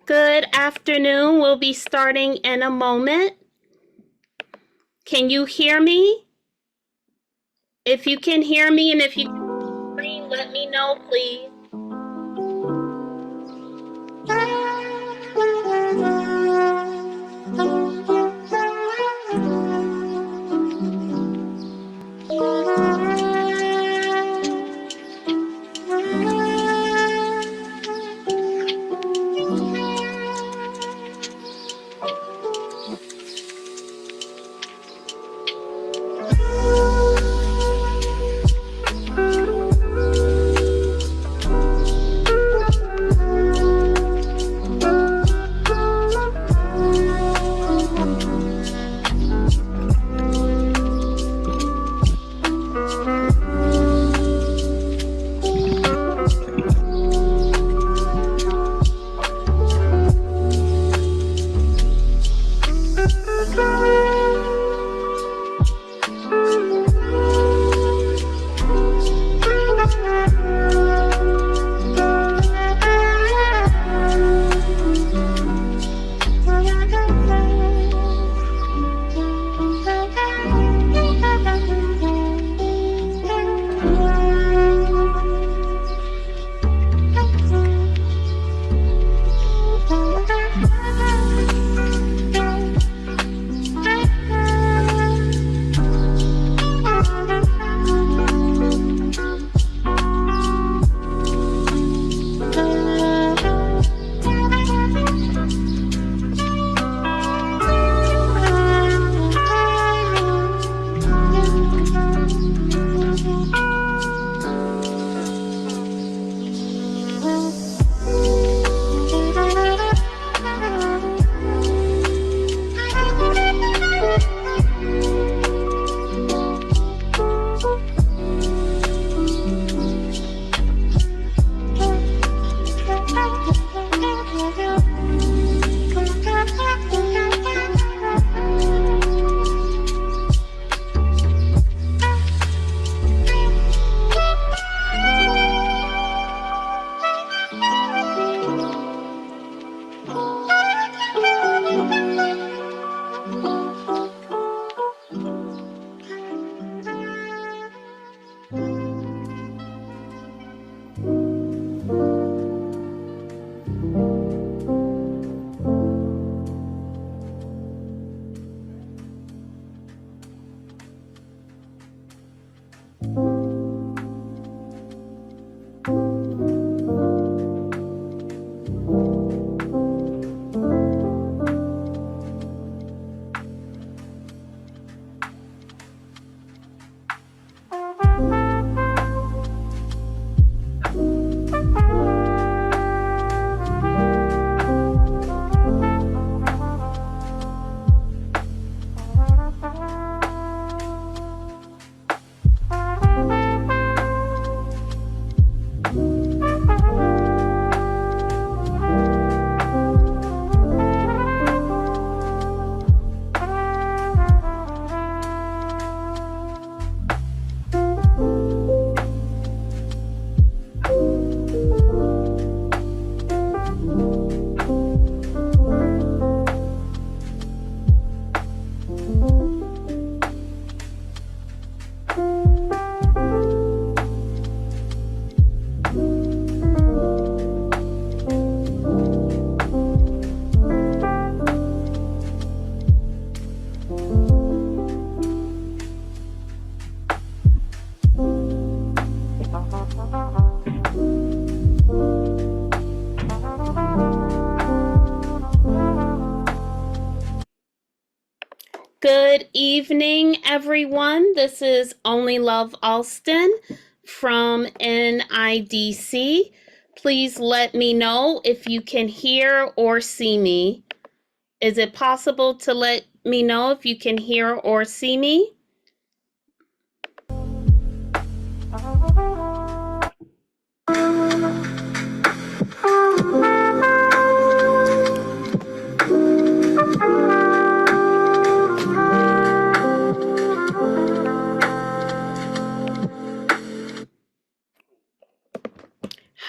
Good afternoon. We'll be starting in a moment. Can you hear me? If you can hear me and if you can hear me, let me know, please. Good evening, everyone. This is Only Love Alston from NIDC. Please let me know if you can hear or see me. Is it possible to let me know if you can hear or see me?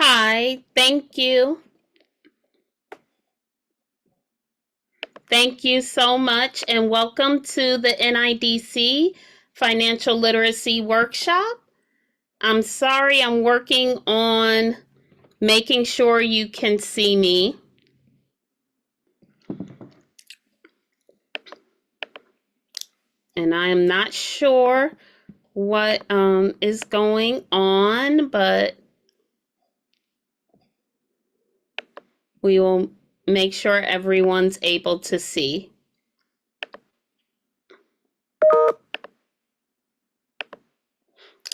Hi, thank you. Thank you so much, and welcome to the NIDC Financial Literacy Workshop. I'm sorry, I'm working on making sure you can see me. And I am not sure what is going on, but we will make sure everyone's able to see.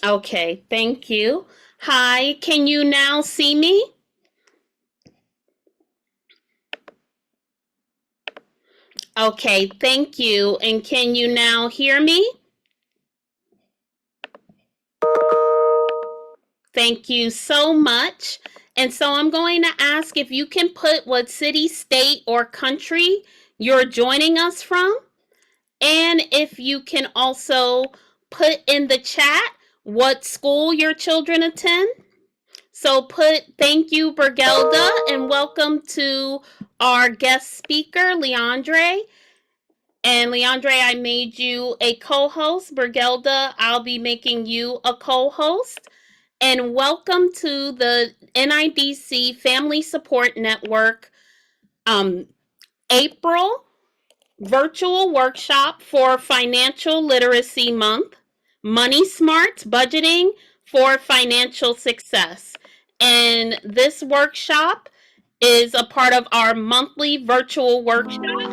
Okay, thank you. Hi, can you now see me? Okay, thank you. And can you now hear me? Thank you so much. And so I'm going to ask if you can put what city, state, or country you're joining us from. And if you can also put in the chat what school your children attend. So put thank you, Bergelda, and welcome to our guest speaker, Liandry. And Liandry, I made you a co-host. Bergelda, I'll be making you a co-host. And welcome to the NIDC Family Support Network April virtual workshop for Financial Literacy Month, Money Smart Budgeting for Financial Success. And this workshop is a part of our monthly virtual workshop.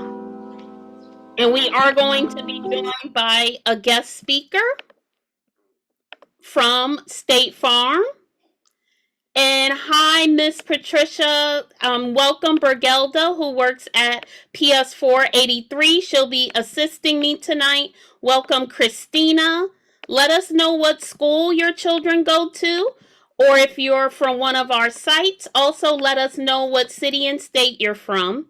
And we are going to be joined by a guest speaker from State Farm. And hi, Miss Patricia. Welcome, Bergelda, who works at PS 483. She'll be assisting me tonight. Welcome, Christina. Let us know what school your children go to, or if you're from one of our sites, also let us know what city and state you're from.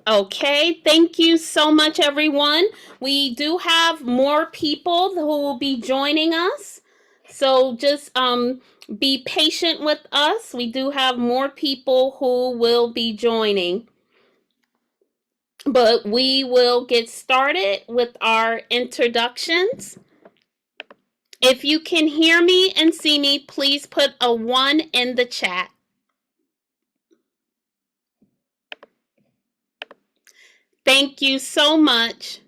Okay, thank you so much, everyone. We do have more people who will be joining us. So just be patient with us. We do have more people who will be joining. But we will get started with our introductions. If you can hear me and see me, please put a 1 in the chat. Thank you so much.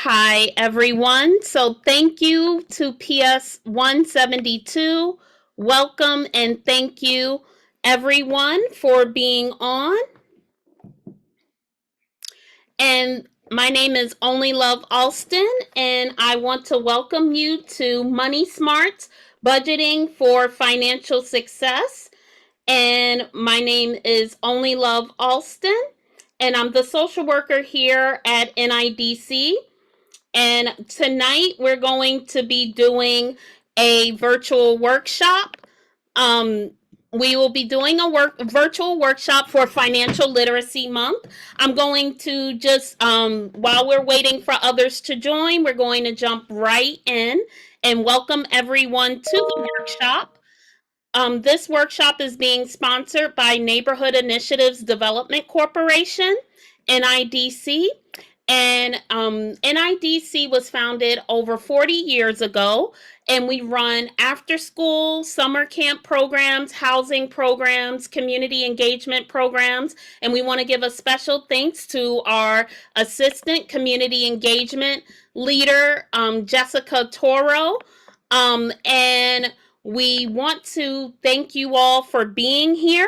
Hi, everyone. So thank you to PS 172. Welcome and thank you, everyone, for being on. And my name is Only Love Alston, and I want to welcome you to Money Smart Budgeting for Financial Success. And my name is Only Love Alston, and I'm the social worker here at NIDC. And tonight we're going to be doing a virtual workshop. We will be doing a virtual workshop for Financial Literacy Month. I'm going to just, while we're waiting for others to join, we're going to jump right in and welcome everyone to the workshop. This workshop is being sponsored by Neighborhood Initiatives Development Corporation, NIDC. And NIDC was founded over 40 years ago, and we run after school, summer camp programs, housing programs, community engagement programs. And we want to give a special thanks to our assistant community engagement leader, Jessica Toro. And we want to thank you all for being here.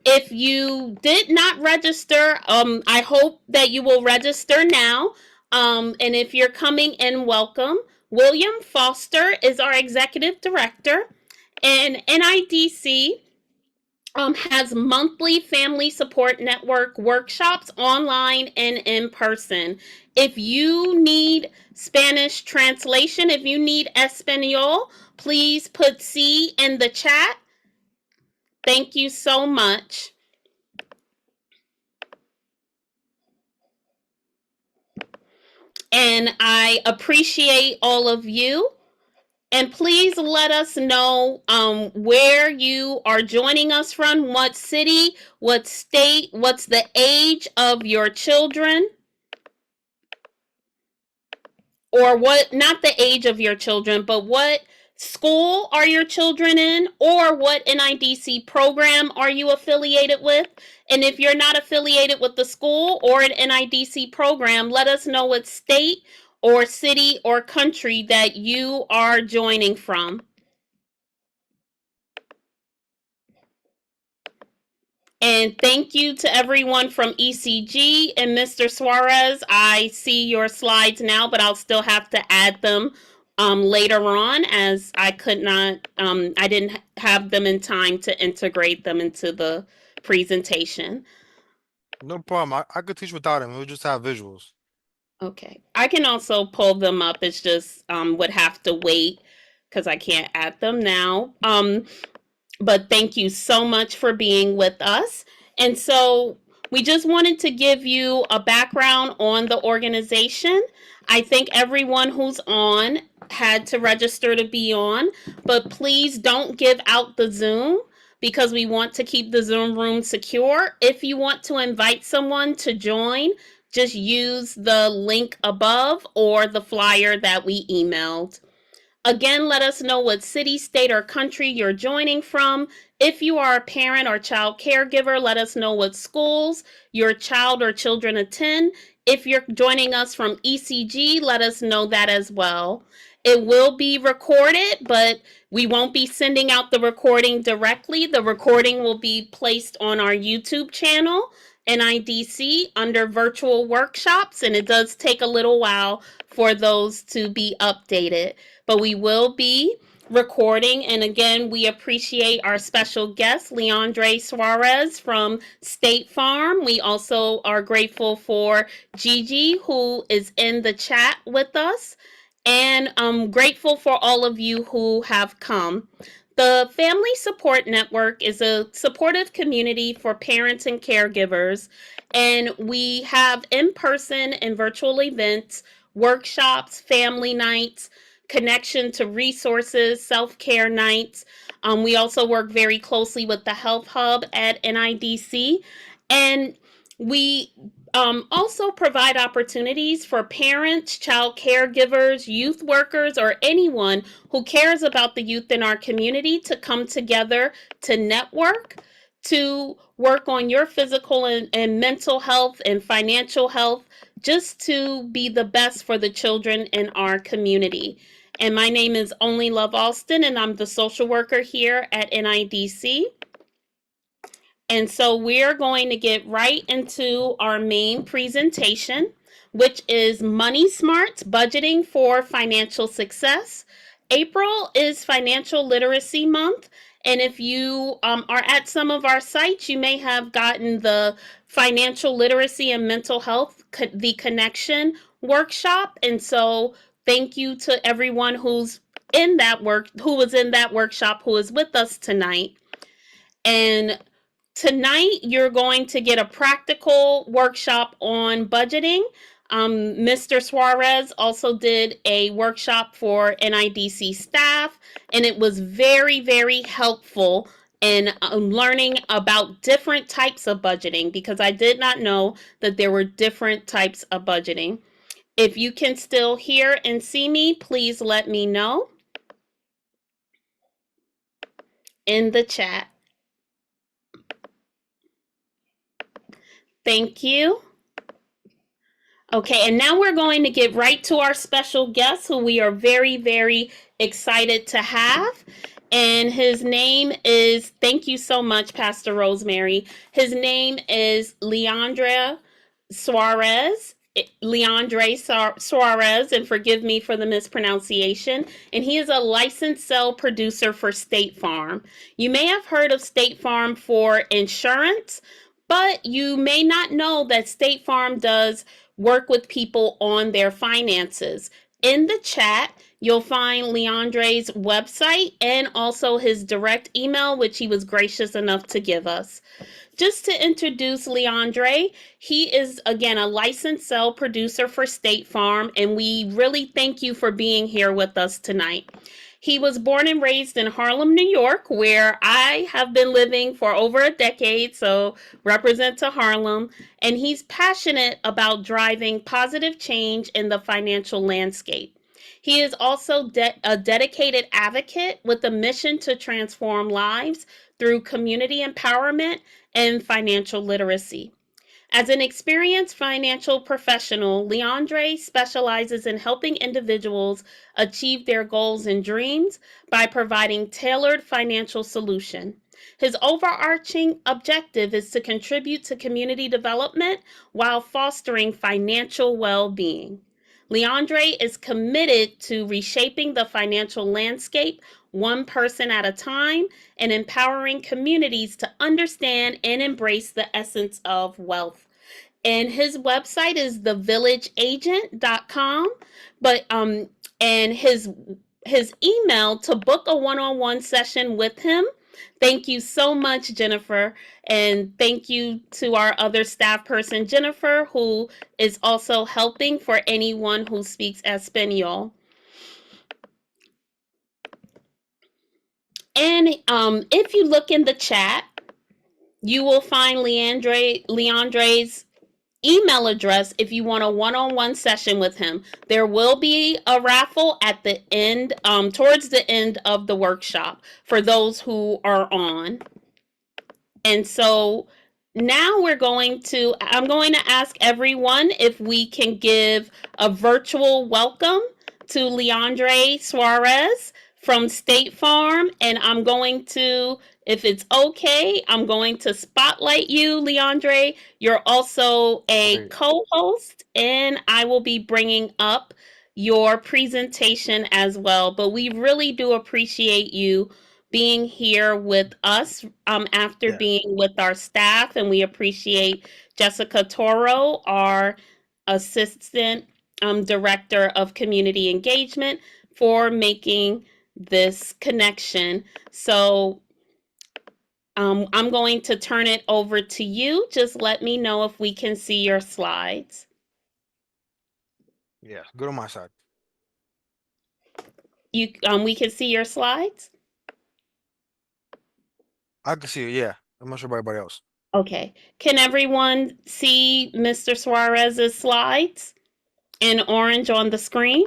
If you did not register, I hope that you will register now. And if you're coming in, welcome. William Foster is our executive director. And NIDC has monthly family support network workshops online and in person. If you need Spanish translation, if you need Espanol, please put C in the chat. Thank you so much. And I appreciate all of you. And please let us know where you are joining us from, what city, what state, what's the age of your children, or what, not the age of your children, but what school are your children in, or what NIDC program are you affiliated with. And if you're not affiliated with the school or an NIDC program, let us know what state or city or country that you are joining from. And thank you to everyone from ECG and Mr. Suarez. I see your slides now, but I'll still have to add them later on, as I could not, I didn't have them in time to integrate them into the presentation. No problem. I could teach without him. We'll just have visuals. Okay. I can also pull them up. It's just would have to wait because I can't add them now. But thank you so much for being with us. And so we just wanted to give you a background on the organization. I think everyone who's on had to register to be on, but please don't give out the Zoom because we want to keep the Zoom room secure. If you want to invite someone to join, just use the link above or the flyer that we emailed. Again, let us know what city, state, or country you're joining from. If you are a parent or child caregiver, let us know what schools your child or children attend. If you're joining us from ECG, let us know that as well. It will be recorded, but we won't be sending out the recording directly. The recording will be placed on our YouTube channel, NIDC, under virtual workshops, and it does take a little while for those to be updated. But we will be recording. And again, we appreciate our special guest, Liandry Suarez from State Farm. We also are grateful for Gigi, who is in the chat with us. And I'm grateful for all of you who have come. The Family Support Network is a supportive community for parents and caregivers, and we have in-person and virtual events, workshops, family nights, connection to resources, self-care nights. We also work very closely with the Health Hub at NIDC, and we also provide opportunities for parents, child caregivers, youth workers, or anyone who cares about the youth in our community to come together to network, to work on your physical and mental health and financial health, just to be the best for the children in our community. And my name is Only Love Alston, and I'm the social worker here at NIDC. And so we're going to get right into our main presentation, which is Money Smarts Budgeting for Financial Success. April is Financial Literacy Month. And if you are at some of our sites, you may have gotten the Financial Literacy and Mental Health, the Connection workshop. And so thank you to everyone who's in that who was in that workshop, who is with us tonight. And tonight, you're going to get a practical workshop on budgeting. Mr. Suarez also did a workshop for NIDC staff, and it was very, very helpful in learning about different types of budgeting, because I did not know that there were different types of budgeting. If you can still hear and see me, please let me know in the chat. Thank you. Okay, and now we're going to get right to our special guest, who we are very, very excited to have. And his name is, thank you so much, Pastor Rosemary. His name is Liandry Suarez. Liandry Suarez, and forgive me for the mispronunciation, and he is a licensed cell producer for State Farm. You may have heard of State Farm for insurance, but you may not know that State Farm does work with people on their finances. In the chat, you'll find Liandry's website and also his direct email, which he was gracious enough to give us. Just to introduce Liandry, he is again a licensed cell producer for State Farm, and we really thank you for being here with us tonight. He was born and raised in Harlem, New York, where I have been living for over a decade, so represent to Harlem. And he's passionate about driving positive change in the financial landscape. He is also a dedicated advocate with a mission to transform lives through community empowerment and financial literacy. As an experienced financial professional, Liandry specializes in helping individuals achieve their goals and dreams by providing tailored financial solutions. His overarching objective is to contribute to community development while fostering financial well-being. Liandry is committed to reshaping the financial landscape one person at a time and empowering communities to understand and embrace the essence of wealth. And his website is thevillageagent.com. But and his email to book a one-on-one session with him. Thank you so much, Jennifer. And thank you to our other staff person, Jennifer, who is also helping for anyone who speaks Espanol. And if you look in the chat, you will find Liandry's email address if you want a one-on-one session with him. There will be a raffle at the end, towards the end of the workshop for those who are on. And so now I'm going to ask everyone if we can give a virtual welcome to Liandry Suarez from State Farm. And I'm going to, if it's okay, I'm going to spotlight you, Liandry. You're also a Great. co-host, and I will be bringing up your presentation as well. But we really do appreciate you being here with us after Yeah. being with our staff, and we appreciate Jessica Toro, our assistant director of community engagement, for making this connection. So I'm going to turn it over to you. Just let me know if we can see your slides. Yeah. Good on my side. We can see your slides. I can see it. Yeah. I'm not sure about everybody else. Okay. Can everyone see Mr. Suarez's slides in orange on the screen?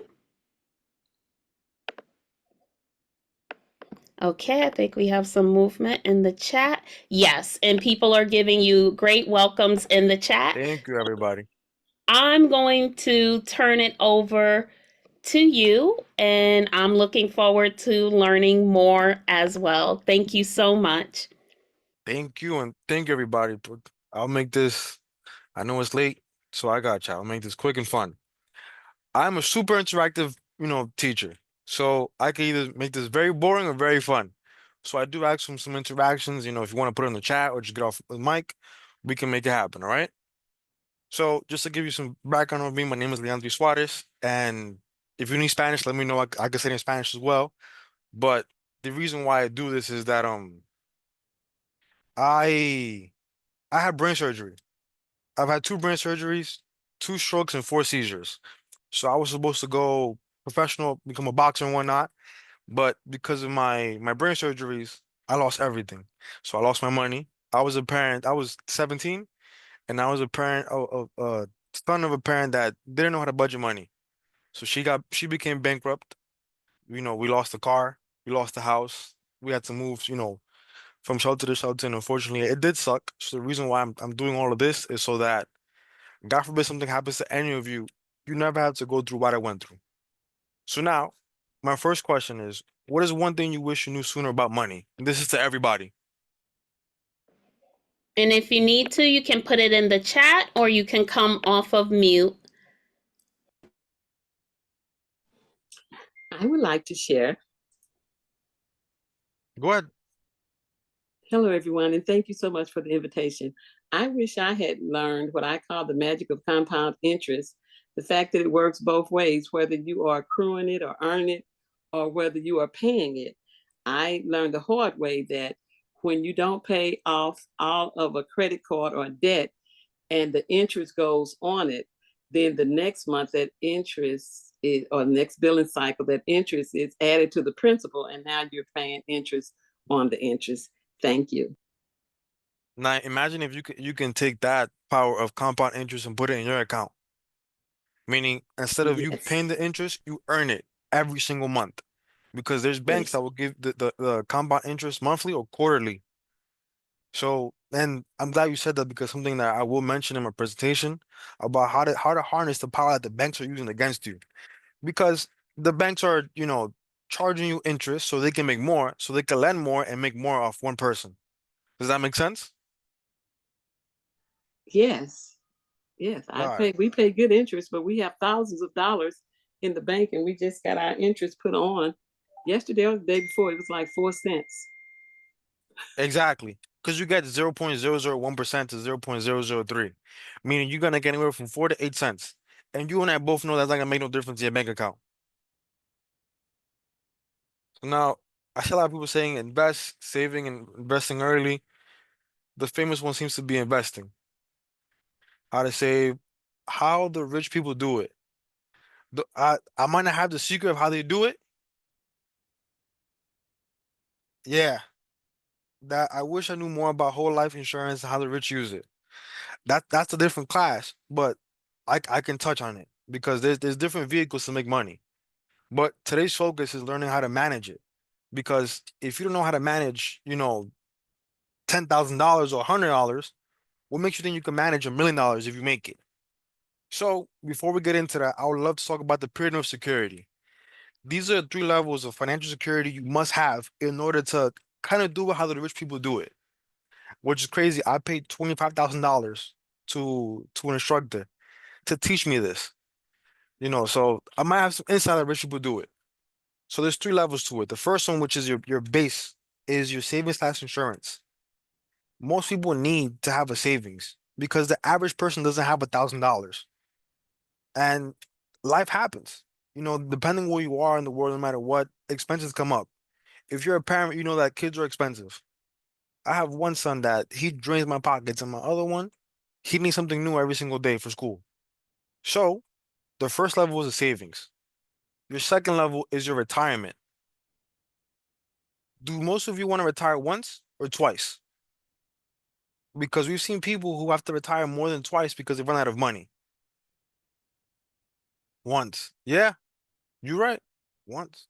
Okay, I think we have some movement in the chat. Yes, and people are giving you great welcomes in the chat. Thank you, everybody. I'm going to turn it over to you, and I'm looking forward to learning more as well. Thank you so much. Thank you, and thank you, everybody. I'll make this, I know it's late, so I got you. I'll make this quick and fun. I'm a super interactive, teacher. So I can either make this very boring or very fun. So I do ask some interactions, if you want to put it in the chat or just get off the mic, we can make it happen, all right? So just to give you some background on me, my name is Liandry Suarez, and if you need Spanish, let me know. I can say it in Spanish as well. But the reason why I do this is that I I had brain surgery. I've had two brain surgeries, two strokes, and four seizures. So I was supposed to go professional, become a boxer and whatnot, but because of my brain surgeries, I lost everything. So I lost my money. I was a parent. I was 17, and I was a parent of son of a parent that didn't know how to budget money. So she became bankrupt. We lost the car, we lost the house, we had to move, from shelter to shelter, and unfortunately, it did suck. So the reason why I'm doing all of this is so that God forbid something happens to any of you, you never have to go through what I went through. So now, my first question is, what is one thing you wish you knew sooner about money? And this is to everybody. And if you need to, you can put it in the chat or you can come off of mute. I would like to share. Go ahead. Hello, everyone, and thank you so much for the invitation. I wish I had learned what I call the magic of compound interest, the fact that it works both ways, whether you are accruing it or earning it, or whether you are paying it. I learned the hard way that when you don't pay off all of a credit card or debt and the interest goes on it, then the next month that interest is, or next billing cycle, that interest is added to the principal, and now you're paying interest on the interest. Thank you. Now imagine if you can take that power of compound interest and put it in your account. Meaning instead of you Yes, paying the interest, you earn it every single month. Because there's banks that yes, will give the compound interest monthly or quarterly. So, and I'm glad you said that because something that I will mention in my presentation about how to harness the power that the banks are using against you. Because the banks are, charging you interest so they can make more, so they can lend more and make more off one person. Does that make sense? yes, yes. All right. We pay good interest, but we have thousands of dollars in the bank, and we just got our interest put on yesterday or the day before. It was like 4 cents. Exactly. Because you get 0.001% to 0.003, meaning you're gonna get anywhere from 4 to 8 cents. And you and I both know that's not gonna make no difference in your bank account. So now I see a lot of people saying invest, saving, and investing early. The famous one seems to be investing. How to save, how the rich people do it. I might not have the secret of how they do it. Yeah, that I wish I knew more about whole life insurance and how the rich use it. That's a different class, but I can touch on it because there's different vehicles to make money. But today's focus is learning how to manage it. Because if you don't know how to manage, $10,000 or $100, what makes you think you can manage $1 million if you make it? So before we get into that, I would love to talk about the pyramid of security. These are the three levels of financial security you must have in order to kind of do it how the rich people do it, which is crazy. I paid $25,000 to an instructor to teach me this. So I might have some insight how rich people do it. So there's three levels to it. The first one, which is your base, is your savings slash insurance. Most people need to have a savings because the average person doesn't have $1,000. And life happens. Depending where you are in the world, no matter what, expenses come up. If you're a parent, you know that kids are expensive. I have one son that he drains my pockets, and my other one, he needs something new every single day for school. So the first level is the savings. Your second level is your retirement. Do most of you want to retire once or twice? Because we've seen people who have to retire more than twice because they run out of money. Once. Yeah, you're right. Once.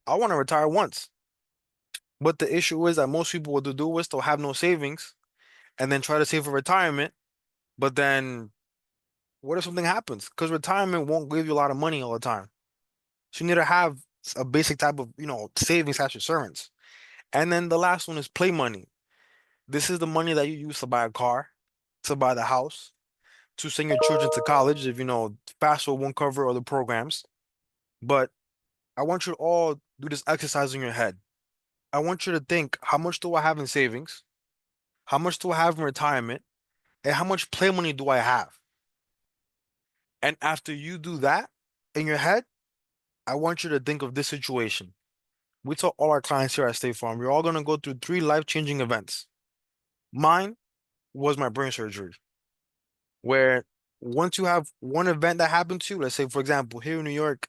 I want to retire once. But the issue is that most people, what they do is they'll have no savings and then try to save for retirement. But then what if something happens? Because retirement won't give you a lot of money all the time. So you need to have a basic type of, savings slash insurance. And then the last one is play money. This is the money that you use to buy a car, to buy the house, to send your children to college if FAFSA won't cover other programs. But I want you to all do this exercise in your head. I want you to think, how much do I have in savings? How much do I have in retirement? And how much play money do I have? And after you do that in your head, I want you to think of this situation. We tell all our clients here at State Farm, we're all going to go through three life-changing events. Mine was my brain surgery, where once you have one event that happened to you, let's say, for example, here in New York,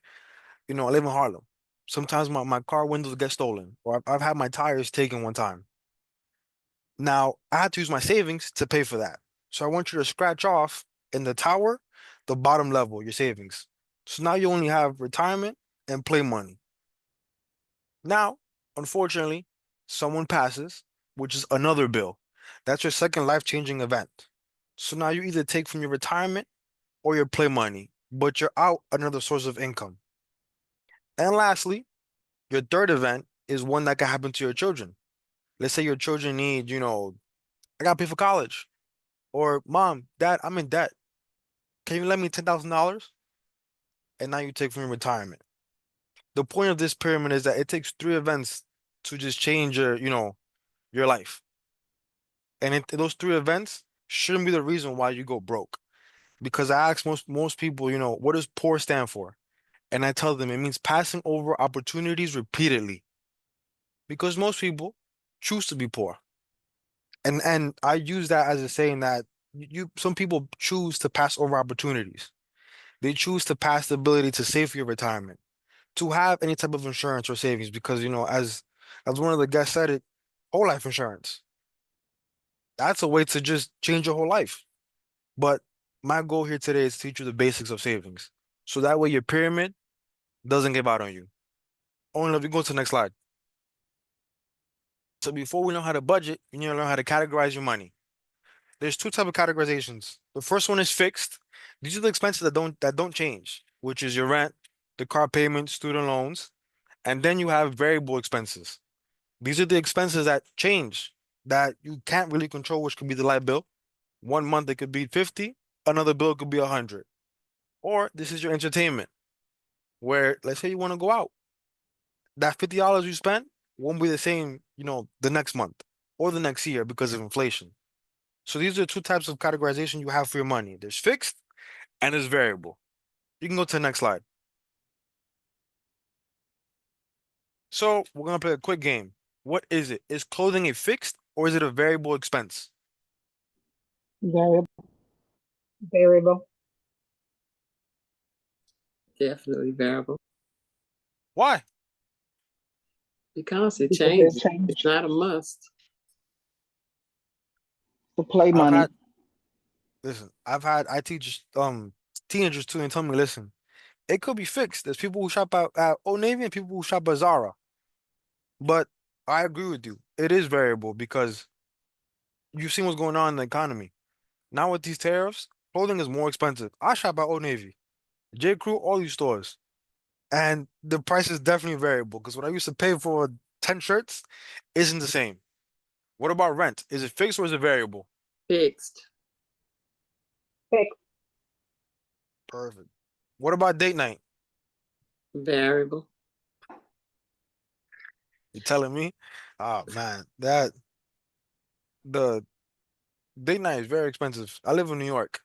I live in Harlem. Sometimes my car windows get stolen, or I've had my tires taken one time. Now, I had to use my savings to pay for that. So I want you to scratch off in the tower, the bottom level, your savings. So now you only have retirement and play money. Now, unfortunately, someone passes, which is another bill. That's your second life-changing event. So now you either take from your retirement or your play money, but you're out another source of income. And lastly, your third event is one that can happen to your children. Let's say your children need, I gotta pay for college. Or mom, dad, I'm in debt. Can you lend me $10,000? And now you take from your retirement. the point of this pyramid is that it takes three events to just change your life. And those three events shouldn't be the reason why you go broke. Because I ask most people, what does poor stand for? And I tell them it means passing over opportunities repeatedly. Because most people choose to be poor. And I use that as a saying that some people choose to pass over opportunities. They choose to pass the ability to save for your retirement, to have any type of insurance or savings, because as one of the guests said it, whole life insurance. That's a way to just change your whole life. But my goal here today is to teach you the basics of savings. So that way your pyramid doesn't give out on you. Only if you go to the next slide. So before we know how to budget, you need to learn how to categorize your money. There's two type of categorizations. The first one is fixed. These are the expenses that don't change, which is your rent, the car payment, student loans, and then you have variable expenses. These are the expenses that change that you can't really control, which could be the light bill. One month it could be 50, another bill could be 100. Or this is your entertainment, where let's say you want to go out. That $50 you spent won't be the same, the next month or the next year because of inflation. So these are two types of categorization you have for your money. There's fixed and there's variable. You can go to the next slide. So we're gonna play a quick game. What is it? Is clothing a fixed or is it a variable expense? Variable. Variable. Definitely variable Why? because it Because it changes. changes. It's not a must. To play I've money. had listen, I teach teenagers too and tell me, listen, it could be fixed. There's people who shop at Old Navy and people who shop at Zara. But I agree with you. It is variable because you've seen what's going on in the economy. Now with these tariffs, clothing is more expensive. I shop at Old Navy, J. Crew, all these stores. And the price is definitely variable because what I used to pay for 10 shirts isn't the same. What about rent? Is it fixed or is it variable? Fixed. Fixed. Perfect. What about date night? Variable. You telling me? Oh man, the date night is very expensive. I live in New York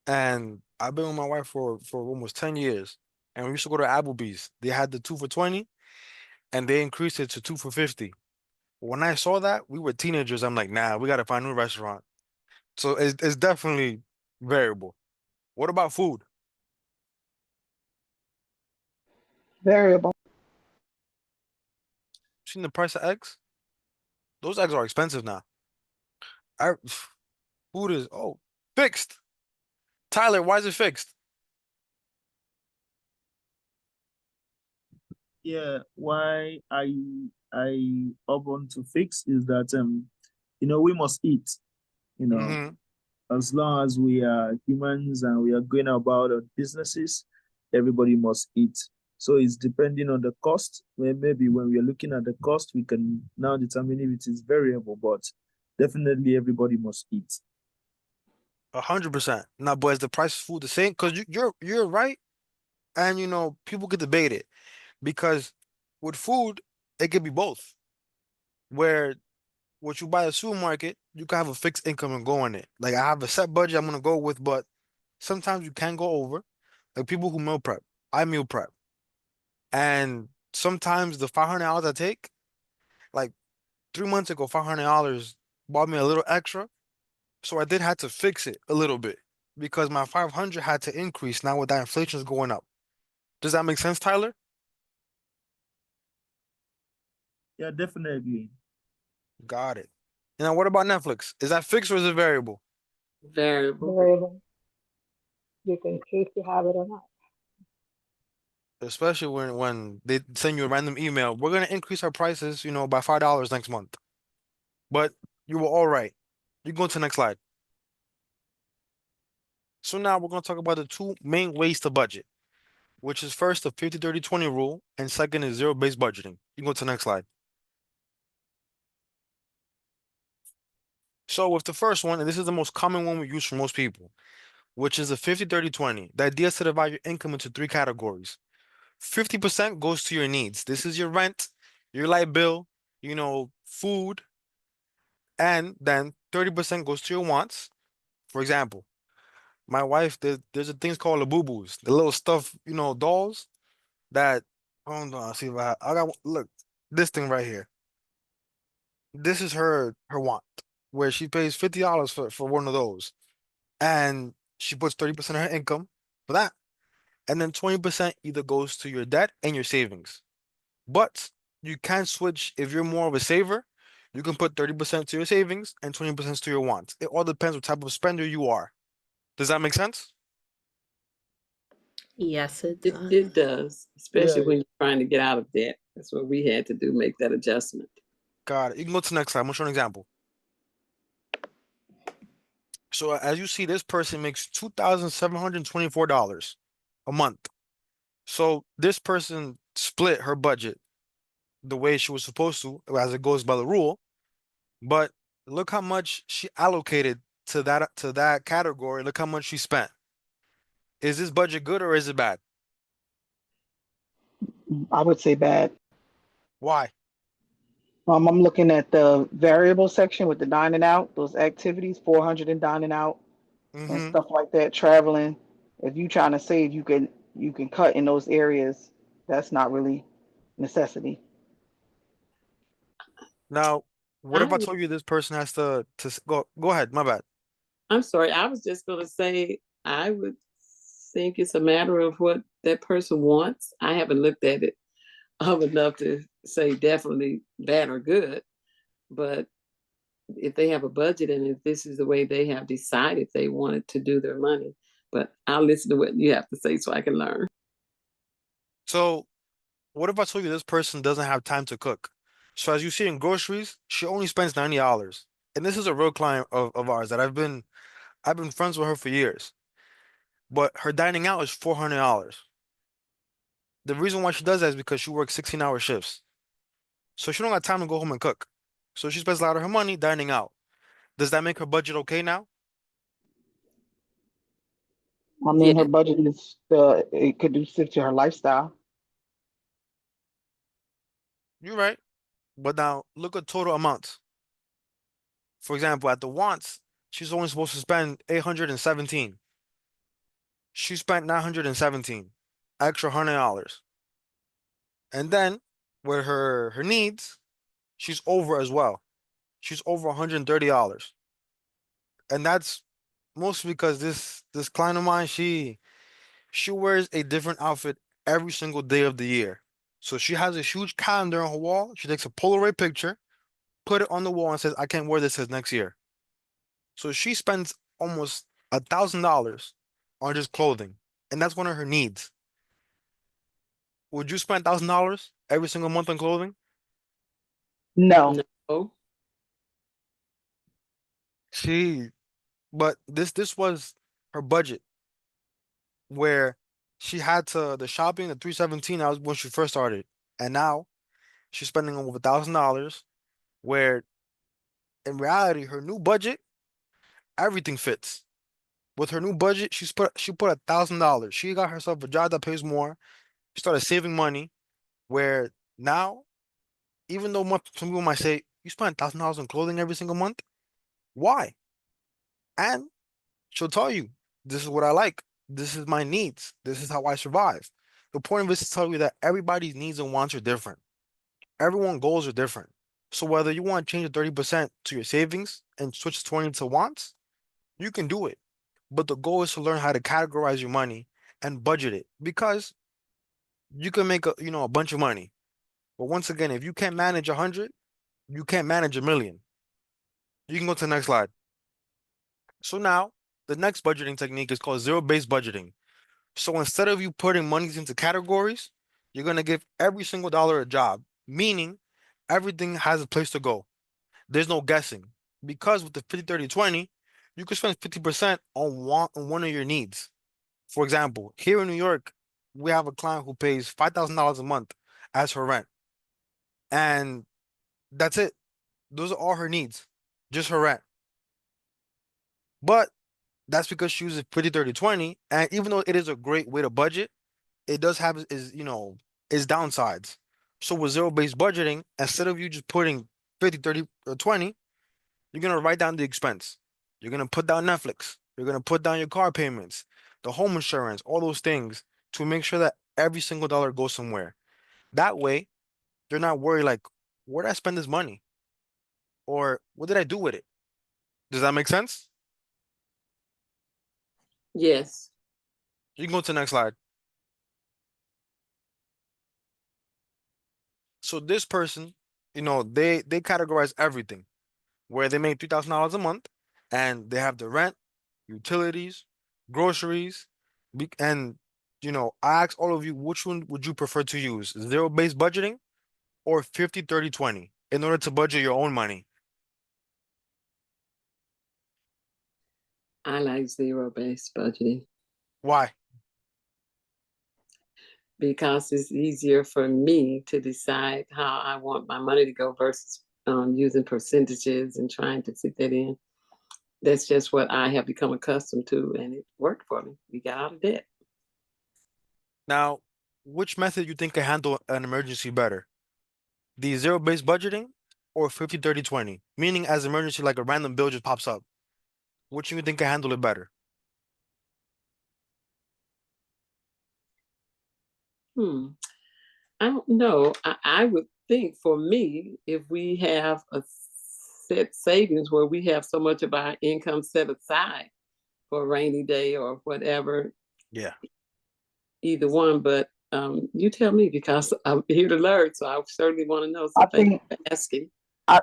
and I've been with my wife for almost 10 years. And we used to go to Applebee's. They had the 2 for 20 and they increased it to 2 for 50. When I saw that, we were teenagers. I'm like, nah, we gotta find a new restaurant. So it's definitely variable. What about food? Variable. Seen the price of eggs? Those eggs are expensive now. I food is fixed. Tyler, why is it fixed? Yeah, why I up on to fix is that we must eat, you know, Hmm. as long as we are humans and we are going about our businesses, everybody must eat. So it's depending on the cost. Maybe when we are looking at the cost, we can now determine if it is variable, but definitely everybody must eat. 100%. Now, but is the price of food the same? Because you're right, and people could debate it because with food it could be both. Where what you buy at the supermarket, you can have a fixed income and go on it. Like I have a set budget I'm gonna go with, but sometimes you can go over. Like people who meal prep, I meal prep, and sometimes the $500 I take, like 3 months ago, $500 bought me a little extra, so I did have to fix it a little bit because my 500 had to increase now with that inflation is going up. Does that make sense, Tyler? Yeah, definitely. Got it. Now, what about Netflix? Is that fixed or is it variable? Variable. Variable. You can choose to have it or not. Especially when they send you a random email, we're gonna increase our prices, by $5 next month. But you were all right. You go to the next slide. So now we're gonna talk about the two main ways to budget, which is first the 50-30-20 rule, and second is zero-based budgeting. You go to the next slide. So with the first one, and this is the most common one we use for most people, which is the 50-30-20. The idea is to divide your income into three categories. 50% goes to your needs. This is your rent, your light bill, food, and then 30% goes to your wants. For example, my wife, there's a things called labubus, the little stuff, dolls that, hold on, see if I got, look, this thing right here. This is her want, where she pays $50 for one of those. And she puts 30% of her income for that. And then 20% either goes to your debt and your savings. But you can switch if you're more of a saver, you can put 30% to your savings and 20% to your wants. It all depends what type of spender you are. Does that make sense? Yes, it It, does. it does, especially Yeah. when you're trying to get out of debt. That's what we had to do, make that adjustment. Got it. You can go to the next slide. I'm gonna show an example. So as you see, this person makes $2,724 a month. So this person split her budget the way she was supposed to, as it goes by the rule. But look how much she allocated to that category. Look how much she spent. Is this budget good or is it bad? I would say bad. Why? I'm looking at the variable section with the dining out, those activities, 400 in dining out and Mm-hmm. stuff like that, traveling. If you trying to save, you can cut in those areas. That's not really necessity. Now, what I if I would, told you this person has to go ahead, my bad. I'm sorry, I was just going to say, I would think it's a matter of what that person wants. I haven't looked at it enough to say definitely bad or good, but if they have a budget and if this is the way they have decided they wanted to do their money, but I'll listen to what you have to say so I can learn. So, what if I told you this person doesn't have time to cook? So as you see in groceries, she only spends $90. And this is a real client of ours that I've been friends with her for years. But her dining out is $400. The reason why she does that is because she works 16-hour shifts. So she don't got time to go home and cook. So she spends a lot of her money dining out. Does that make her budget okay now? I mean, her Yeah, budget is conducive to her lifestyle. You're right. But now look at total amounts. For example, at the wants, she's only supposed to spend 817. She spent 917, extra $100. And then with her needs, she's over as well. She's over $130. And that's mostly because this client of mine, she wears a different outfit every single day of the year. So she has a huge calendar on her wall. She takes a Polaroid picture, put it on the wall, and says, I can't wear this next year. So she spends almost $1,000 on just clothing. And that's one of her needs. Would you spend $1,000 every single month on clothing? No, no, She, but this was her budget where she had to the shopping, the 317, that was when she first started. And now she's spending over $1,000 where in reality her new budget, everything fits. With her new budget, she put $1,000. She got herself a job that pays more. She started saving money where now, even though some people might say, you spend $1,000 on clothing every single month, why? And she'll tell you, this is what I like. This is my needs. This is how I survive. The point of this is to tell you that everybody's needs and wants are different. Everyone's goals are different. So whether you want to change the 30% to your savings and switch 20 to wants, you can do it. But the goal is to learn how to categorize your money and budget it because you can make a bunch of money. But once again, if you can't manage 100, you can't manage 1,000,000. You can go to the next slide. So now the next budgeting technique is called zero-based budgeting. So instead of you putting monies into categories, you're going to give every single dollar a job, meaning everything has a place to go. There's no guessing. Because with the 50-30-20, you can spend 50% on one of your needs. For example, here in New York, we have a client who pays $5,000 a month as her rent. And that's it. Those are all her needs, just her rent. But that's because she uses 50-30-20. And even though it is a great way to budget, it does have is downsides. So with zero-based budgeting, instead of you just putting 50, 30, or 20, you're gonna write down the expense. You're gonna put down Netflix. You're gonna put down your car payments, the home insurance, all those things to make sure that every single dollar goes somewhere. That way, you're not worried like, where did I spend this money? Or what did I do with it? Does that make sense? Yes. You can go to the next slide. So this person, they categorize everything where they make $3,000 a month and they have the rent, utilities, groceries, and I ask all of you, which one would you prefer to use? Zero-based budgeting or 50, 30, 20 in order to budget your own money? I like zero-based budgeting Why? because it's easier for me to decide how I want my money to go versus using percentages and trying to fit that in. That's just what I have become accustomed to, and it worked for me. We got out of debt. Now, which method you think can handle an emergency better? The zero-based budgeting or 50, 30, 20? Meaning as emergency, like a random bill just pops up. Which you think can handle it better? I don't know. I would think for me, if we have a set savings where we have so much of our income set aside for a rainy day or whatever, Yeah. either one. But you tell me because I'm here to learn. So I certainly want to know. So I thank you think for asking. I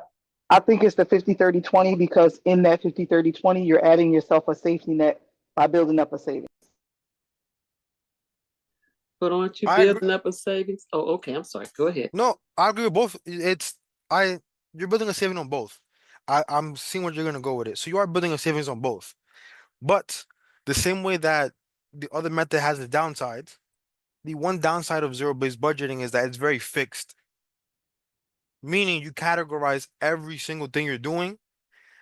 I think it's the 50, 30, 20 because in that 50, 30, 20, you're adding yourself a safety net by building up a savings. But aren't you I agree. building up a savings? Oh, okay. I'm sorry. Go ahead. No, I agree with both. I you're building a saving on both. I'm seeing where you're gonna go with it. So you are building a savings on both. But the same way that the other method has its downsides, the one downside of zero-based budgeting is that it's very fixed. Meaning you categorize every single thing you're doing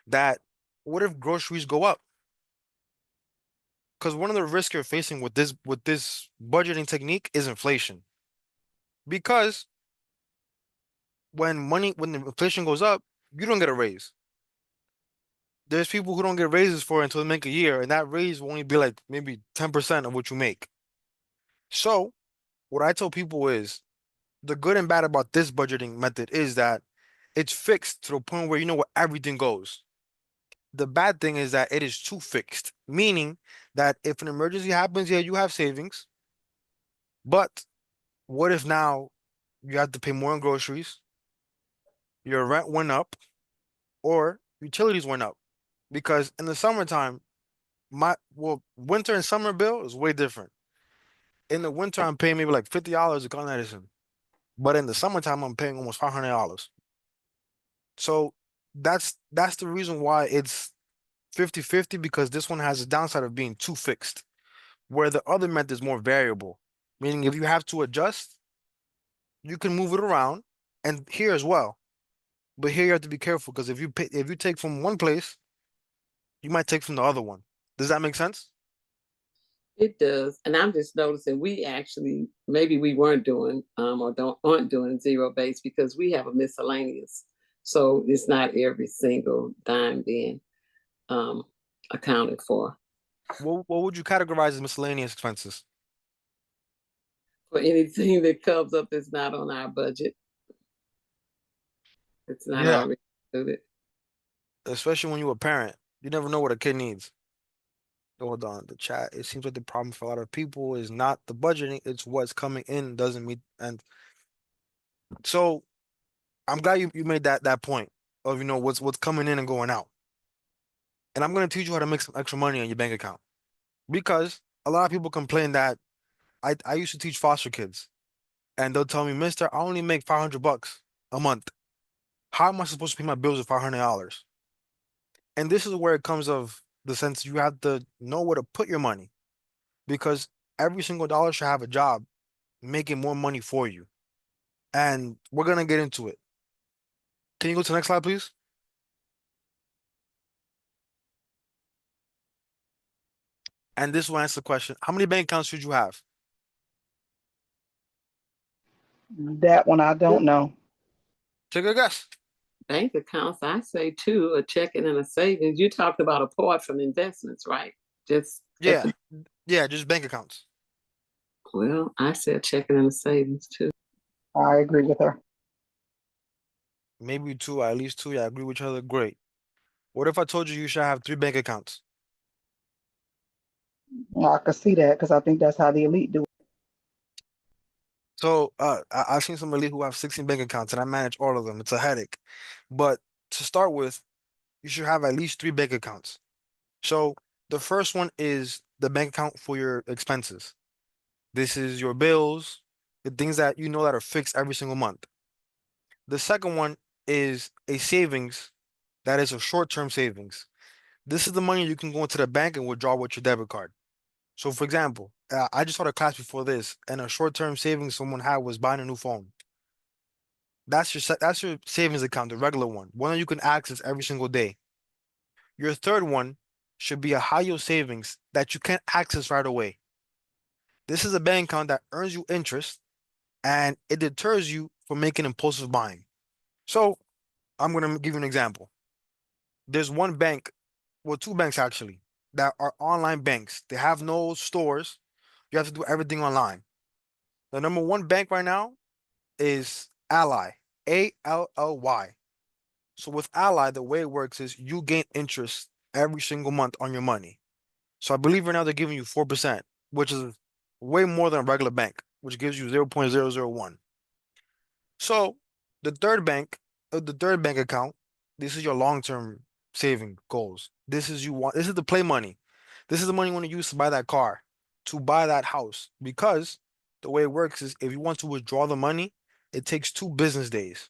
that what if groceries go up? Because one of the risks you're facing with this budgeting technique is inflation. Because when the inflation goes up, you don't get a raise. There's people who don't get raises for it until they make a year, and that raise will only be like maybe 10% of what you make. So what I tell people is the good and bad about this budgeting method is that it's fixed to the point where you know where everything goes. The bad thing is that it is too fixed, meaning that if an emergency happens, yeah, you have savings, but what if now you have to pay more on groceries, your rent went up, or utilities went up? Because in the summertime, winter and summer bill is way different. In the winter, I'm paying maybe like $50 a Con Edison, but in the summertime, I'm paying almost $500. So that's the reason why it's 50-50 because this one has a downside of being too fixed, where the other method is more variable, meaning if you have to adjust, you can move it around, and here as well. But here you have to be careful because if you take from one place, you might take from the other one. Does that make sense? It does. And I'm just noticing we actually maybe we weren't doing or aren't doing zero base because we have a miscellaneous. So it's not every single dime being accounted for. What would you categorize as miscellaneous expenses? For anything that comes up that's not on our budget. It's not Yeah, already included. especially when you're a parent. You never know what a kid needs. Hold on, the chat. It seems like the problem for a lot of people is not the budgeting, it's what's coming in doesn't meet. And so I'm glad you made that point of what's coming in and going out. And I'm gonna teach you how to make some extra money on your bank account. Because a lot of people complain that I used to teach foster kids and they'll tell me, Mister, I only make $500 a month. How am I supposed to pay my bills with $500? And this is where it comes of the sense you have to know where to put your money because every single dollar should have a job making more money for you. And we're gonna get into it. Can you go to the next slide, please? And this will answer the question. How many bank accounts should you have? That one I don't know. Take a guess. Bank accounts, I say two, a checking and a savings. You talked about apart from investments, right? Just at Yeah, yeah, just bank accounts. well, I said checking and a savings too. I agree with her. Maybe two, at least two. Yeah, I agree with each other. Great. What if I told you you should have 3 bank accounts? Well, I could see that because I think that's how the elite do it. So, I've seen somebody who have 16 bank accounts, and I manage all of them. It's a headache. But to start with, you should have at least 3 bank accounts. So the first one is the bank account for your expenses. This is your bills, the things that you know that are fixed every single month. The second one is a savings that is a short-term savings. This is the money you can go into the bank and withdraw with your debit card. So, for example, I just taught a class before this, and a short-term savings someone had was buying a new phone. That's your savings account, the regular one that you can access every single day. Your third one should be a high yield savings that you can't access right away. This is a bank account that earns you interest and it deters you from making impulsive buying. So I'm gonna give you an example. There's one bank, well, two banks actually, that are online banks. They have no stores. You have to do everything online. The number one bank right now is Ally, Ally. So with Ally, the way it works is you gain interest every single month on your money. So I believe right now they're giving you 4%, which is way more than a regular bank, which gives you 0.001. So the third bank account, this is your long-term saving goals. This is the play money. This is the money you want to use to buy that car, to buy that house. Because the way it works is if you want to withdraw the money, it takes 2 business days.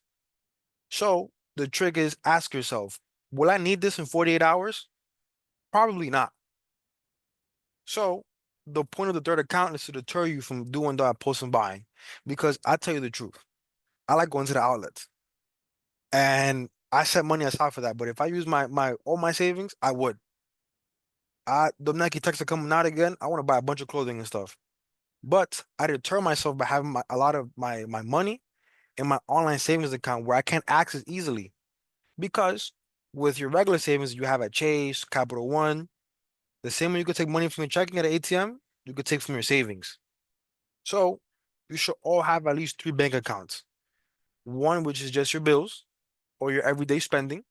So the trick is ask yourself, will I need this in 48 hours? Probably not. So the point of the third account is to deter you from doing that impulsive buying. Because I tell you the truth, I like going to the outlets and I set money aside for that. But if I use my all my savings, I would. The Nike techs are coming out again. I want to buy a bunch of clothing and stuff. But I deter myself by having a lot of my money in my online savings account where I can't access easily. Because with your regular savings, you have at Chase, Capital One, the same way you could take money from your checking at an ATM, you could take from your savings. So you should all have at least 3 bank accounts. One which is just your bills or your everyday spending.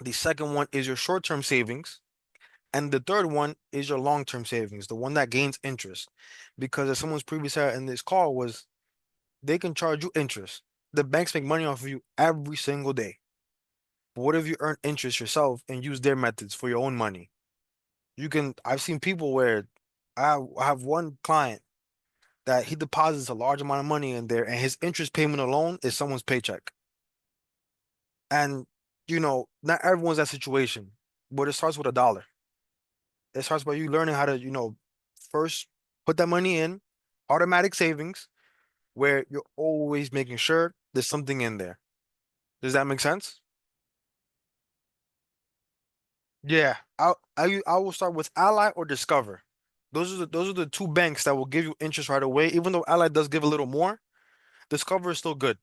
The second one is your short-term savings. And the third one is your long-term savings, the one that gains interest. Because as someone's previously said in this call was they can charge you interest. The banks make money off of you every single day. But what if you earn interest yourself and use their methods for your own money? I've seen people where I have one client that he deposits a large amount of money in there and his interest payment alone is someone's paycheck. And not everyone's that situation, but it starts with a dollar. It starts by you learning how to, first put that money in automatic savings where you're always making sure there's something in there. Does that make sense? Yeah, I will start with Ally or Discover. Those are the 2 banks that will give you interest right away. Even though Ally does give a little more, Discover is still good.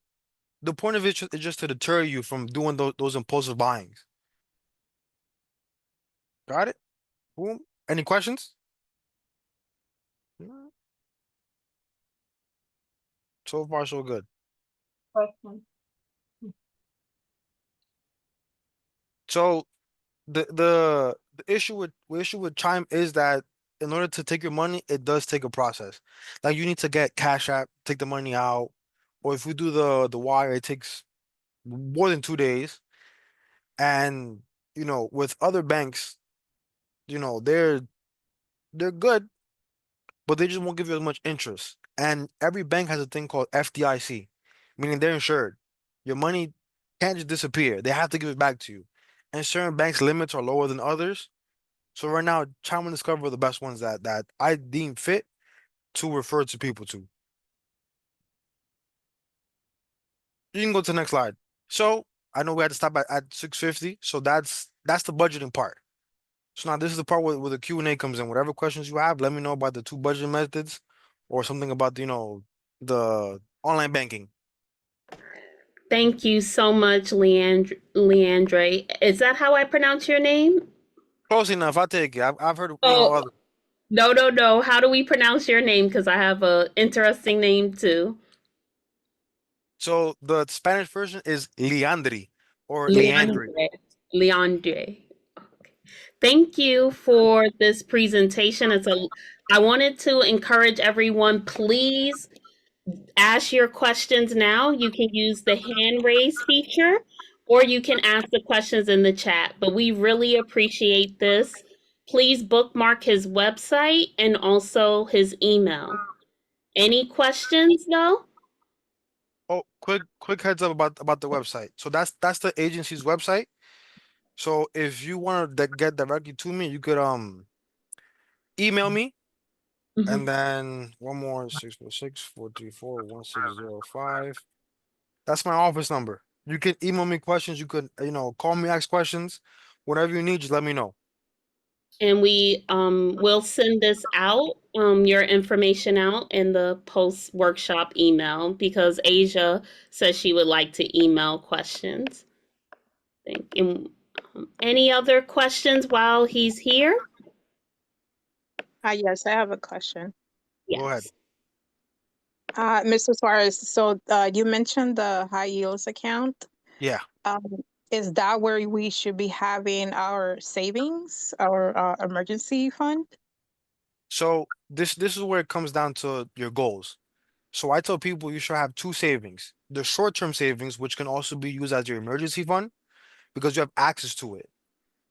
The point of it is just to deter you from doing those impulsive buyings. Got it? Boom. Any questions? No. So far, so good. Question. So the issue with Chime is that in order to take your money, it does take a process. Like you need to get Cash App, take the money out, or if we do the wire, it takes more than 2 days. And with other banks, they're good, but they just won't give you as much interest. And every bank has a thing called FDIC, meaning they're insured. Your money can't just disappear. They have to give it back to you. And certain banks' limits are lower than others. So right now, Chime and Discover are the best ones that I deem fit to refer to people to. You can go to the next slide. So I know we had to stop at 650. So that's the budgeting part. So now this is the part where the Q&A comes in. Whatever questions you have, let me know about the 2 budgeting methods or something about, the online banking. Thank you so much, Liandry. Is that how I pronounce your name? Close enough. I take it. I've heard, Oh, other. no, no, no. How do we pronounce your name? Because I have a interesting name too. So the Spanish version is Liandry or Liandry. Leandre. Leandre. Okay. Thank you for this presentation. I wanted to encourage everyone, please ask your questions now. You can use the hand raise feature or you can ask the questions in the chat, but we really appreciate this. Please bookmark his website and also his email. Any questions though? Oh, quick heads up about the website. So that's the agency's website. So if you want to get directly to me, you could email me, and Mhm. then one more 646-434-1605. That's my office number. You can email me questions. You could call me, ask questions, whatever you need. Just let me know. And we will send this out, your information out in the post workshop email because Asia says she would like to email questions. Thank you. Any other questions while he's here? Yes, I have a question. Go ahead. Yes. Mr. Suarez, so you mentioned the high yields account. Yeah. Um, is that where we should be having our savings, our emergency fund? So this is where it comes down to your goals. So I tell people you should have two savings. The short-term savings, which can also be used as your emergency fund because you have access to it.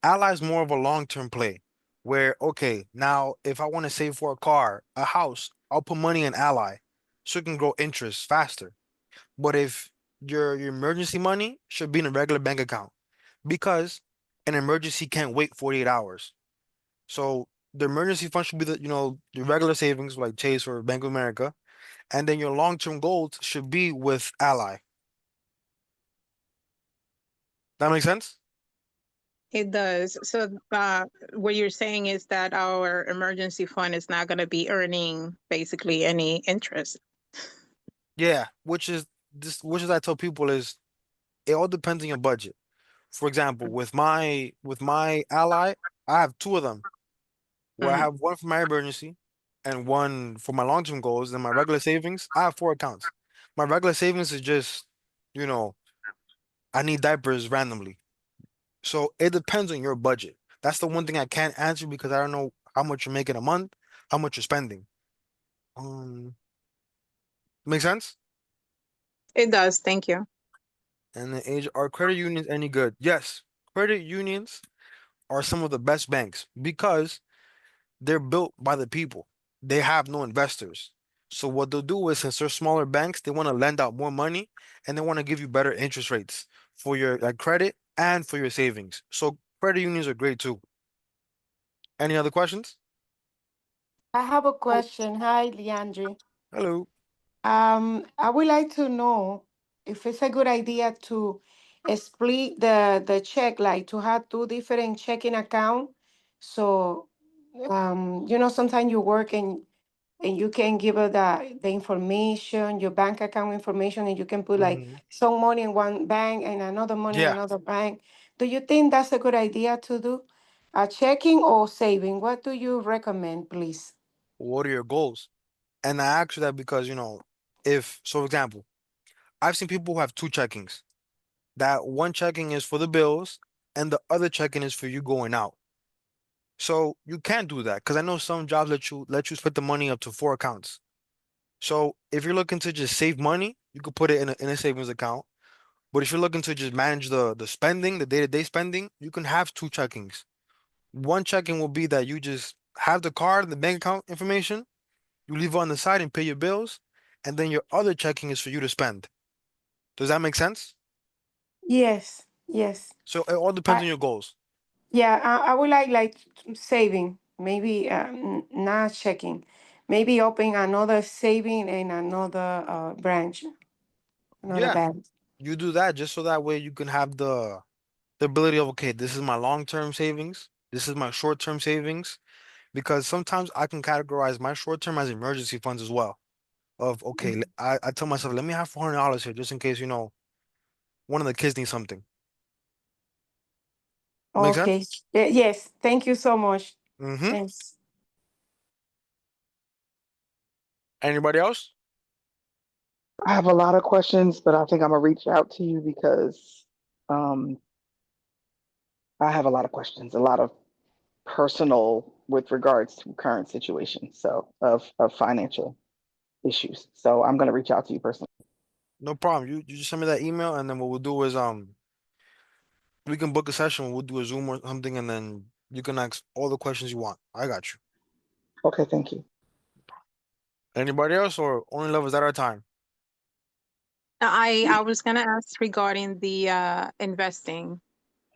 Ally is more of a long-term play where, okay, now if I want to save for a car, a house, I'll put money in Ally so it can grow interest faster. But if your emergency money should be in a regular bank account because an emergency can't wait 48 hours. So the emergency fund should be the regular savings like Chase or Bank of America, and then your long-term goals should be with Ally. That makes sense? It does. So what you're saying is that our emergency fund is not going to be earning basically any interest. Yeah, which is I tell people is it all depends on your budget. For example, with my Ally, I have two of them where I Mhm. have one for my emergency and one for my long-term goals. And my regular savings, I have four accounts. My regular savings is just, you know, I need diapers randomly. So it depends on your budget. That's the one thing I can't answer because I don't know how much you're making a month, how much you're spending. Um, Make sense? It does. Thank you. And the age, are credit unions any good? Yes, credit unions are some of the best banks because they're built by the people. They have no investors. So what they'll do is, since they're smaller banks, they want to lend out more money and they want to give you better interest rates for your like credit and for your savings. So credit unions are great too. Any other questions? I have a question. Hi, Liandry. Hello. I would like to know if it's a good idea to split the check, like to have two different checking account. So, sometimes you work and you can give her the information, your bank account information, and you can put like Hmm. some money in one bank and another money in Yeah. another bank. Do you think that's a good idea to do? A checking or saving? What do you recommend, please? What are your goals? And I ask you that because, if, so for example, I've seen people who have two checkings. That one checking is for the bills and the other checking is for you going out. So you can't do that because I know some jobs let you split the money up to four accounts. So if you're looking to just save money, you could put it in a savings account. But if you're looking to just manage the spending, the day-to-day spending, you can have two checkings. One checking will be that you just have the card, the bank account information, you leave it on the side and pay your bills, and then your other checking is for you to spend. Does that make sense? Yes, yes. So it all depends I on your goals. Yeah, I would like saving, maybe not checking, maybe open another saving and another branch, another Yeah, bank. you do that just so that way you can have the ability of, okay, this is my long-term savings, this is my short-term savings, because sometimes I can categorize my short-term as emergency funds as well. of, okay, I tell myself, let me have $400 here just in case, one of the kids needs something. Make Okay. sense? Yes. Thank you so much. Mm-hmm. Thanks. Anybody else? I have a lot of questions, but I think I'm gonna reach out to you because um, I have a lot of questions, a lot of personal with regards to current situation, so of financial issues. So I'm gonna reach out to you personally. No problem. You just send me that email, and then what we'll do is we can book a session. We'll do a Zoom or something, and then you can ask all the questions you want. I got you. Okay, thank you. Anybody else, or only love is at our time? I was gonna ask regarding the investing.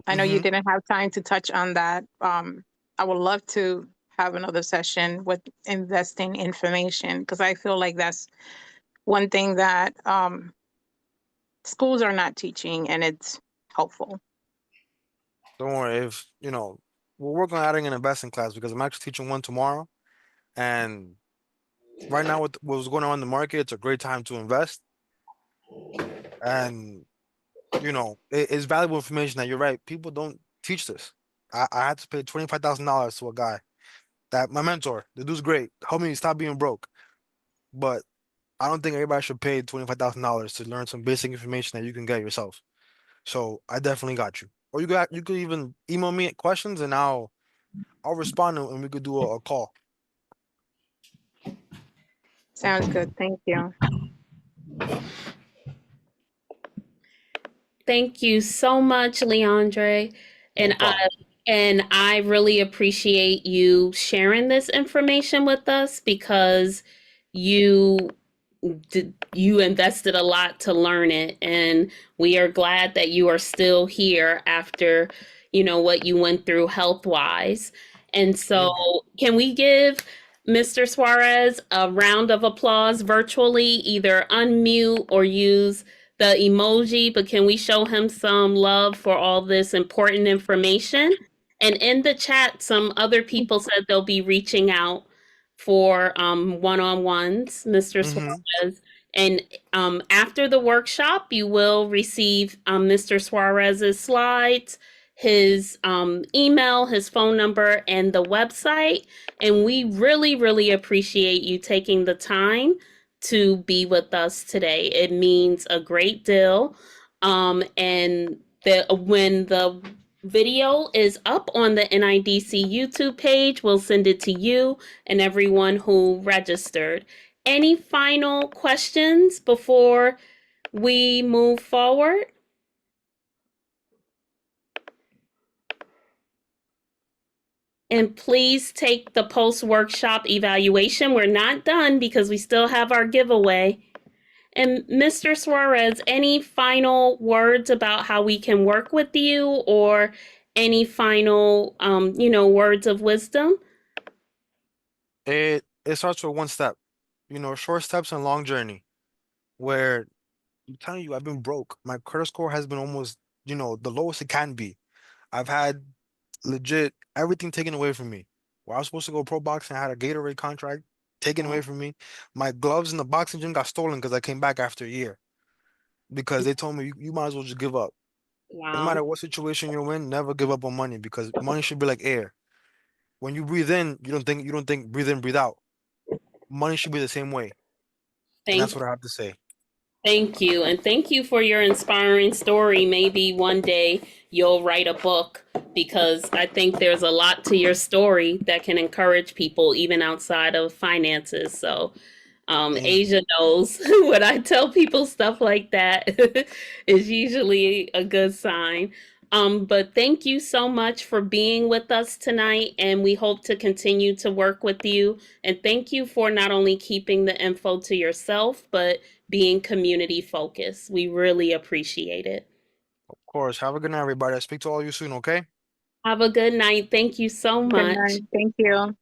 I know you Mm-hmm. didn't have time to touch on that. I would love to have another session with investing information because I feel like that's one thing that schools are not teaching, and it's helpful. Don't worry. If we're working on adding an investing class because I'm actually teaching one tomorrow, and right now with what's going on in the market, it's a great time to invest, and it's valuable information that you're right. People don't teach this. I had to pay $25,000 to a guy that my mentor. The dude's great. Helped me stop being broke. But I don't think everybody should pay $25,000 to learn some basic information that you can get yourself. So I definitely got you. Or you could even email me questions and I'll respond and we could do a call. Sounds good. Thank you. Thank you so much, Leandre. No And I problem. and I really appreciate you sharing this information with us because you you invested a lot to learn it, and we are glad that you are still here after what you went through health wise. And so Mhm. can we give Mr. Suarez a round of applause virtually, either unmute or use the emoji, but can we show him some love for all this important information? And in the chat, some other people said they'll be reaching out for one-on-ones, Mr. Mhm. Suarez. And after the workshop, you will receive Mr. Suarez's slides, his email, his phone number, and the website. And we really, really appreciate you taking the time to be with us today. It means a great deal. And when the video is up on the NIDC YouTube page, we'll send it to you and everyone who registered. Any final questions before we move forward? And please take the post-workshop evaluation. We're not done because we still have our giveaway. And Mr. Suarez, any final words about how we can work with you or any final, words of wisdom? It starts with one step. Short steps and long journey. Where I'm telling you, I've been broke. My credit score has been almost, the lowest it can be. I've had legit everything taken away from me. Where I was supposed to go pro boxing, I had a Gatorade contract taken away from me. My gloves in the boxing gym got stolen because I came back after a year because they told me you might as well just give up. No Wow. matter what situation you're in, never give up on money because money should be like air. When you breathe in, you don't think breathe in, breathe out. Money should be the same way. And that's Thank what I have to say. Thank you. And thank you for your inspiring story. Maybe one day you'll write a book because I think there's a lot to your story that can encourage people even outside of finances. So Thank you. Asia knows when I tell people stuff like that is usually a good sign. But thank you so much for being with us tonight, and we hope to continue to work with you. And thank you for not only keeping the info to yourself, but being community focused. We really appreciate it. Of course. Have a good night, everybody. I'll speak to all of you soon, okay? Have a good night. Thank you so Good much. night. Thank you.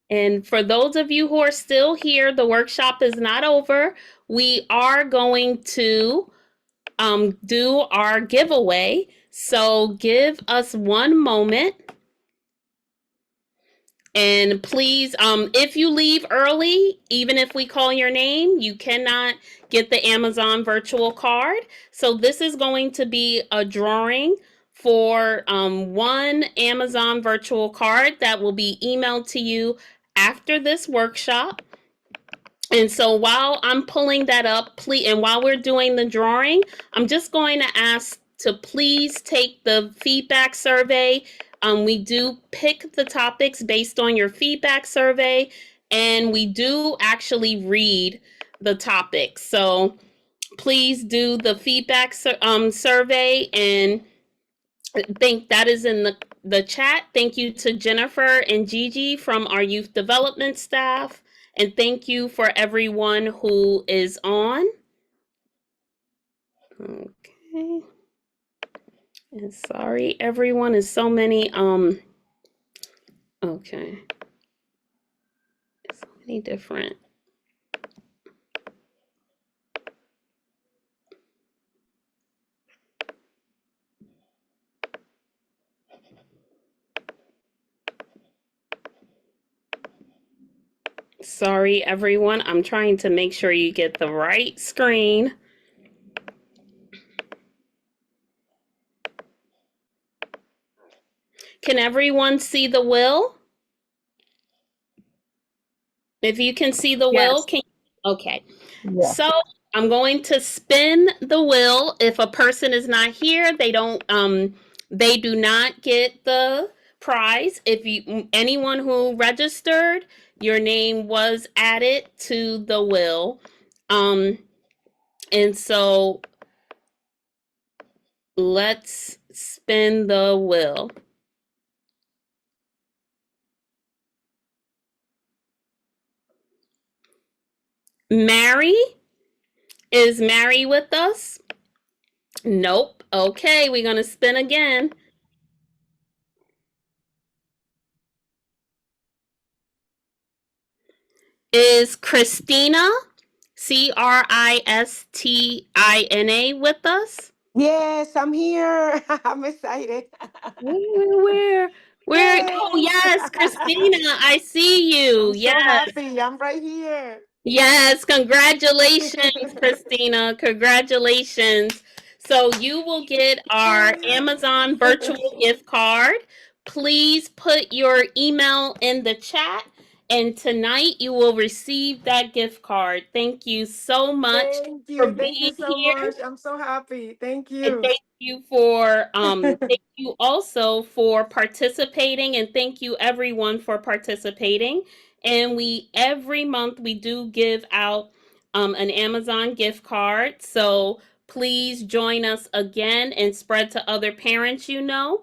And for those of you who are still here, the workshop is not over. We are going to do our giveaway. So give us one moment. And please, if you leave early, even if we call your name, you cannot get the Amazon virtual card. So this is going to be a drawing for one Amazon virtual card that will be emailed to you after this workshop. And so while I'm pulling that up, please, and while we're doing the drawing, I'm just going to ask to please take the feedback survey. We do pick the topics based on your feedback survey, and we do actually read the topics. So please do the feedback survey, and I think that is in the chat. Thank you to Jennifer and Gigi from our youth development staff. And thank you for everyone who is on. Okay. And sorry, everyone, is so many, okay. So many different. Sorry, everyone. I'm trying to make sure you get the right screen. Can everyone see the will? If you can see the will, Yes. okay. Yeah. So I'm going to spin the wheel. If a person is not here, they do not get the prize. If anyone who registered, your name was added to the wheel. And so let's spin the wheel. Mary, is Mary with us? Nope. Okay, we're going to spin again. Is Christina, Christina, with us? Yes, I'm here. I'm excited. Where? Oh, Yay! yes, Christina, I see you. I'm Yes. so happy. I'm right here. Yes, congratulations, Christina. Congratulations. So you will get our Amazon virtual gift card. Please put your email in the chat, and tonight you will receive that gift card. Thank you so much Thank for you. Thank you being so here. much. I'm so happy. Thank And you. thank you for thank you also for participating, and thank you everyone for participating. And we every month we do give out an Amazon gift card. So please join us again and spread to other parents you know.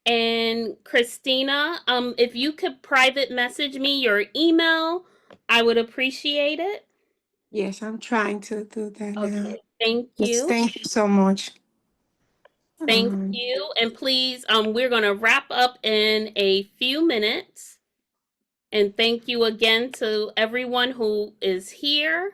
And Christina, if you could private message me your email, I would appreciate it. Yes, I'm trying to do that now. Okay, thank Yes, you. thank you so much. Thank you. And please, we're going to wrap up in a few minutes. And thank you again to everyone who is here.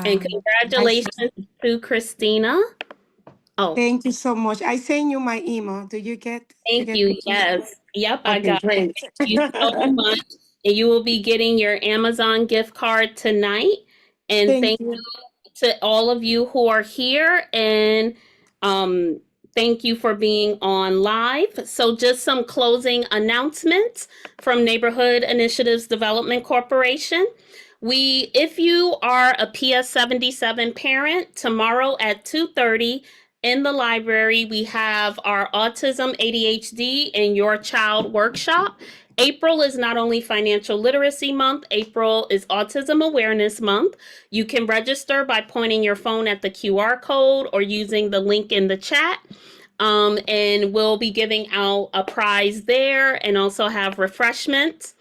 And I congratulations to Christina. Oh, thank you so much. I send you my email. Do you get thank the you. email? Yes. Yep, I Okay, got it. great. Thank you so much. And you will be getting your Amazon gift card tonight. And Thank thank you. to all of you who are here, and thank you for being on live. So just some closing announcements from Neighborhood Initiatives Development Corporation. If you are a PS77 parent, tomorrow at 2:30 in the library, we have our Autism, ADHD, and Your Child workshop. April is not only Financial Literacy Month, April is Autism Awareness Month. You can register by pointing your phone at the QR code or using the link in the chat. And we'll be giving out a prize there and also have refreshments.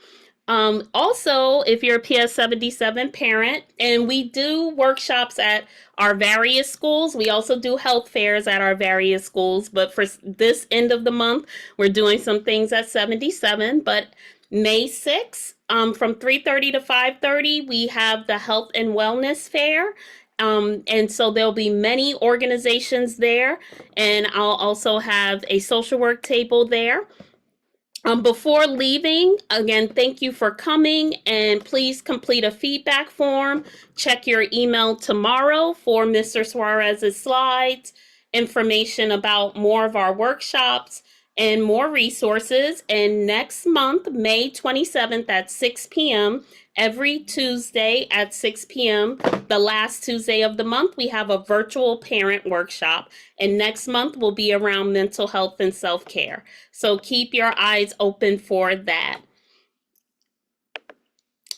Also, if you're a PS77 parent, and we do workshops at our various schools, we also do health fairs at our various schools. But for this end of the month, we're doing some things at 77. But May 6th, from 3:30 to 5:30, we have the Health and Wellness Fair. And so there'll be many organizations there, and I'll also have a social work table there. Before leaving, again, thank you for coming, and please complete a feedback form. Check your email tomorrow for Mr. Suarez's slides, information about more of our workshops, and more resources. And next month, May 27th at 6 p.m., every Tuesday at 6 p.m., the last Tuesday of the month, we have a virtual parent workshop. And next month will be around mental health and self-care. So keep your eyes open for that.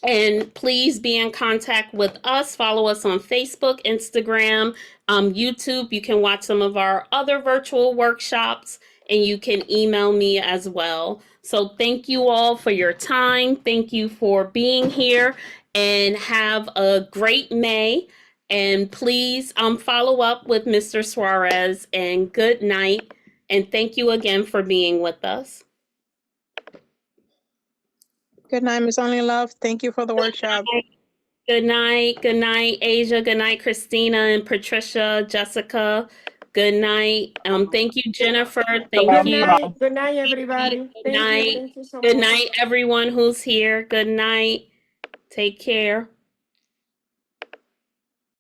And please be in contact with us. Follow us on Facebook, Instagram, YouTube. You can watch some of our other virtual workshops, and you can email me as well. So thank you all for your time. Thank you for being here, and have a great May. And please follow up with Mr. Suarez, and good night. And thank you again for being with us. Good night, Miss Only Love. Thank you for the workshop. Good night. Good night, Asia. Good night, Christina and Patricia, Jessica. Good night. Thank you, Jennifer. Thank Good you. night. Good night, everybody. Good Thank you. night. Thank you so Good much. night, everyone who's here. Good night. Take care.